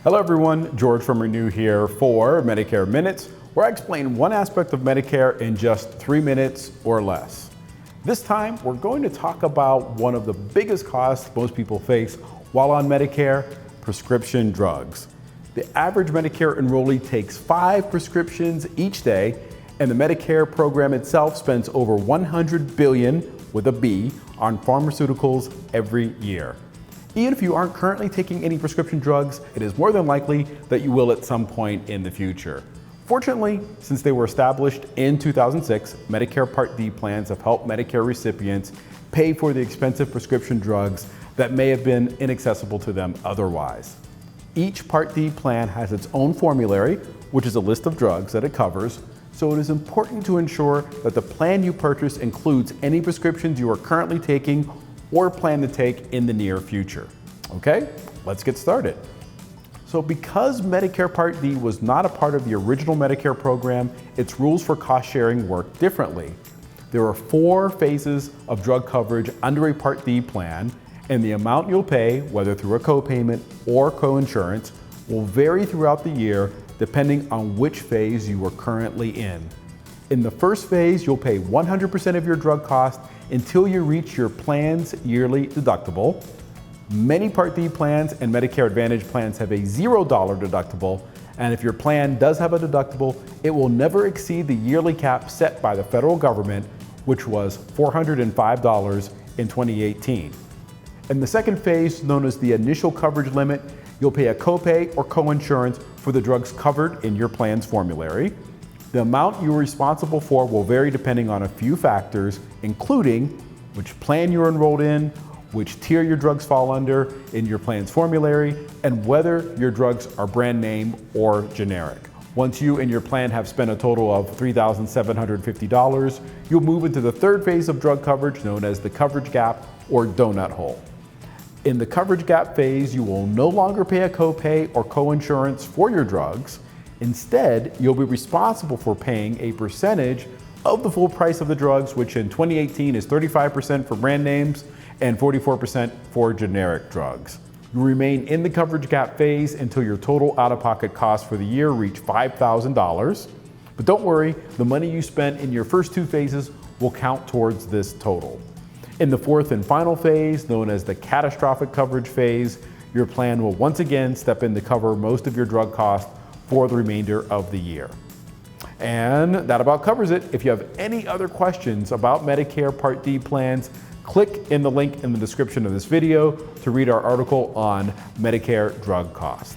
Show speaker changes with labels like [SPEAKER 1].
[SPEAKER 1] Hello everyone, George from Renew here for Medicare Minutes, where I explain one aspect of Medicare in just 3 minutes or less. This time, we're going to talk about one of the biggest costs most people face while on Medicare, prescription drugs. The average Medicare enrollee takes 5 prescriptions each day, and the Medicare program itself spends over $100 billion, with a B, on pharmaceuticals every year. Even if you aren't currently taking any prescription drugs, it is more than likely that you will at some point in the future. Fortunately, since they were established in 2006, Medicare Part D plans have helped Medicare recipients pay for the expensive prescription drugs that may have been inaccessible to them otherwise. Each Part D plan has its own formulary, which is a list of drugs that it covers, so it is important to ensure that the plan you purchase includes any prescriptions you are currently taking or plan to take in the near future. Okay, let's get started. So because Medicare Part D was not a part of the original Medicare program, its rules for cost sharing work differently. There are 4 phases of drug coverage under a Part D plan, and the amount you'll pay, whether through a copayment or coinsurance, will vary throughout the year depending on which phase you are currently in. In the first phase, you'll pay 100% of your drug cost until you reach your plan's yearly deductible. Many Part D plans and Medicare Advantage plans have a $0 deductible, and if your plan does have a deductible, it will never exceed the yearly cap set by the federal government, which was $405 in 2018. In the second phase, known as the initial coverage limit, you'll pay a copay or coinsurance for the drugs covered in your plan's formulary. The amount you're responsible for will vary depending on a few factors, including which plan you're enrolled in, which tier your drugs fall under in your plan's formulary, and whether your drugs are brand name or generic. Once you and your plan have spent a total of $3,750, you'll move into the third phase of drug coverage, known as the coverage gap or donut hole. In the coverage gap phase, you will no longer pay a copay or coinsurance for your drugs. Instead, you'll be responsible for paying a percentage of the full price of the drugs, which in 2018 is 35% for brand names and 44% for generic drugs. You remain in the coverage gap phase until your total out-of-pocket costs for the year reach $5,000. But don't worry, the money you spent in your first 2 phases will count towards this total. In the fourth and final phase, known as the catastrophic coverage phase, your plan will once again step in to cover most of your drug costs for the remainder of the year. And that about covers it. If you have any other questions about Medicare Part D plans, click in the link in the description of this video to read our article on Medicare drug costs.